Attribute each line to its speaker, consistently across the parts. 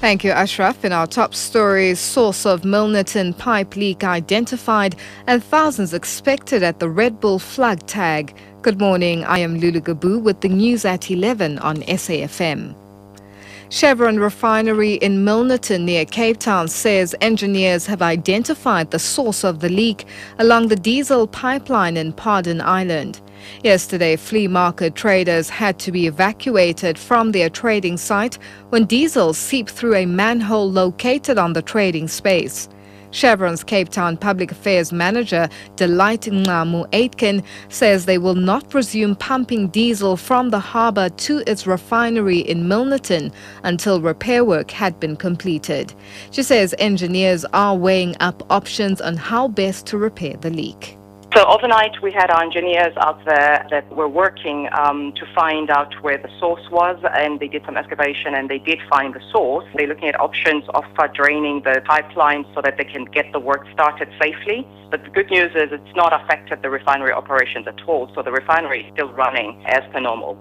Speaker 1: Thank you, Ashraf. In our top stories, source of Milnerton pipe leak identified and thousands expected at the Red Bull flag tag. Good morning, I am Lulu Gabu with the news at 11 on SAfm. Chevron refinery in Milnerton near Cape Town says engineers have identified the source of the leak along the diesel pipeline in Pardon Island. Yesterday, flea market traders had to be evacuated from their trading site when diesel seeped through a manhole located on the trading space. Chevron's Cape Town Public Affairs Manager, Delight Nqamu Aitken, says they will not resume pumping diesel from the harbour to its refinery in Milnerton until repair work had been completed. She says engineers are weighing up options on how best to repair the leak.
Speaker 2: So overnight we had our engineers out there that were working to find out where the source was, and they did some excavation and they did find the source. They're looking at options of draining the pipeline so that they can get the work started safely. But the good news is it's not affected the refinery operations at all, so the refinery is still running as per normal.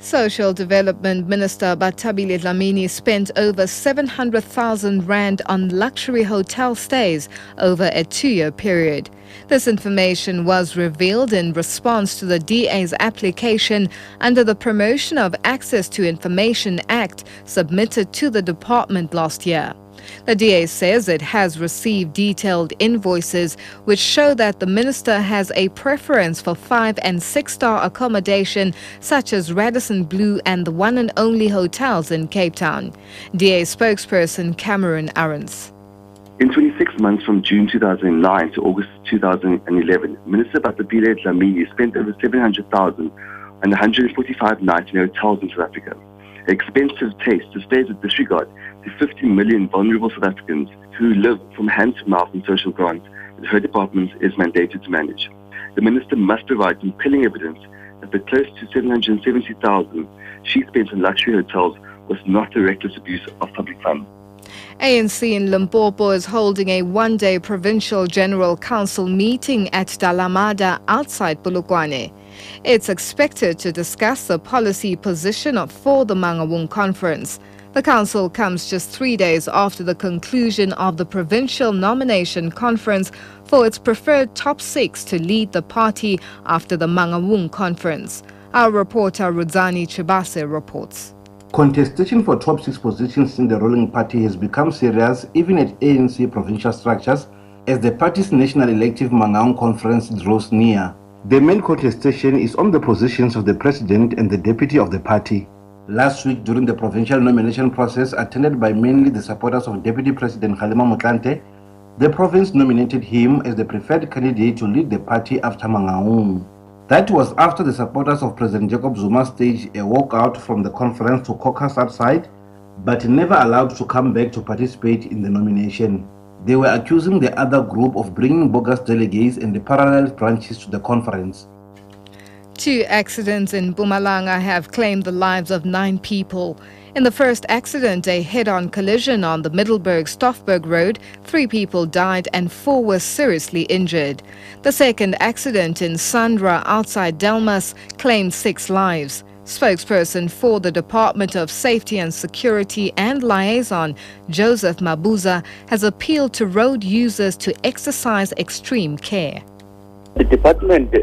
Speaker 1: Social Development Minister Bathabile Dlamini spent over 700,000 rand on luxury hotel stays over a 2-year period. This information was revealed in response to the DA's application under the Promotion of Access to Information Act submitted to the department last year. The DA says it has received detailed invoices which show that the minister has a preference for 5- and 6-star accommodation such as Radisson Blue and the One and Only hotels in Cape Town. DA spokesperson Cameron Arons.
Speaker 3: In 26 months from June 2009 to August 2011, Minister Bathabile Dlamini spent over 700,000 on 145 nights in hotels in South Africa. Expensive taste displays with disregard to 50 million vulnerable South Africans who live from hand to mouth in social grants that her department is mandated to manage. The minister must provide compelling evidence that the close to 770,000 she spent on luxury hotels was not a reckless abuse of public funds.
Speaker 1: ANC in Limpopo is holding a one-day provincial general council meeting at Dalamada outside Polokwane. It's expected to discuss the policy position for the Mangaung conference. The council comes just 3 days after the conclusion of the provincial nomination conference for its preferred top 6 to lead the party after the Mangaung conference. Our reporter Rudzani Chibase reports.
Speaker 4: Contestation for top 6 positions in the ruling party has become serious even at ANC provincial structures as the party's national elective Mangaung conference draws near. The main contestation is on the positions of the president and the deputy of the party. Last week, during the provincial nomination process attended by mainly the supporters of Deputy President Kgalema Motlanthe, the province nominated him as the preferred candidate to lead the party after Mangaung. That was after the supporters of President Jacob Zuma staged a walkout from the conference to caucus outside, but never allowed to come back to participate in the nomination. They were accusing the other group of bringing bogus delegates and the parallel branches to the conference.
Speaker 1: 2 accidents in Mpumalanga have claimed the lives of 9 people. In the first accident, a head-on collision on the Middelburg-Stoffberg Road, 3 people died and 4 were seriously injured. The second accident in Sandra outside Delmas claimed 6 lives. Spokesperson for the Department of Safety and Security and Liaison, Joseph Mabuza, has appealed to road users to exercise extreme care.
Speaker 5: The department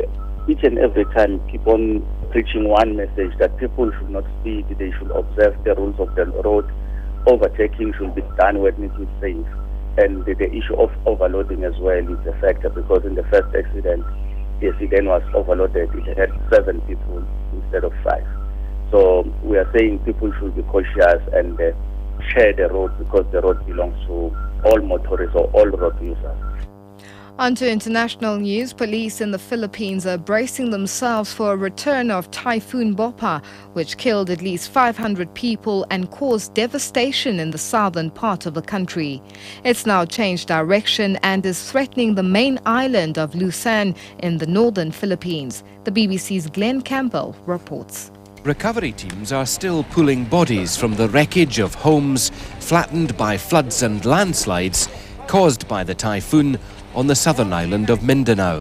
Speaker 5: each and every time keep on preaching one message that people should not speed, they should observe the rules of the road. Overtaking should be done when it is safe. And the issue of overloading as well is a factor, because in the first accident, the accident was overloaded. It had 7 people instead of 5. So we are saying people should be cautious and share the road, because the road belongs to all motorists or all road users.
Speaker 1: On to international news. Police in the Philippines are bracing themselves for a return of Typhoon Bopa, which killed at least 500 people and caused devastation in the southern part of the country. It's now changed direction and is threatening the main island of Luzon in the northern Philippines. The BBC's Glenn Campbell reports.
Speaker 6: Recovery teams are still pulling bodies from the wreckage of homes flattened by floods and landslides caused by the typhoon on the southern island of Mindanao.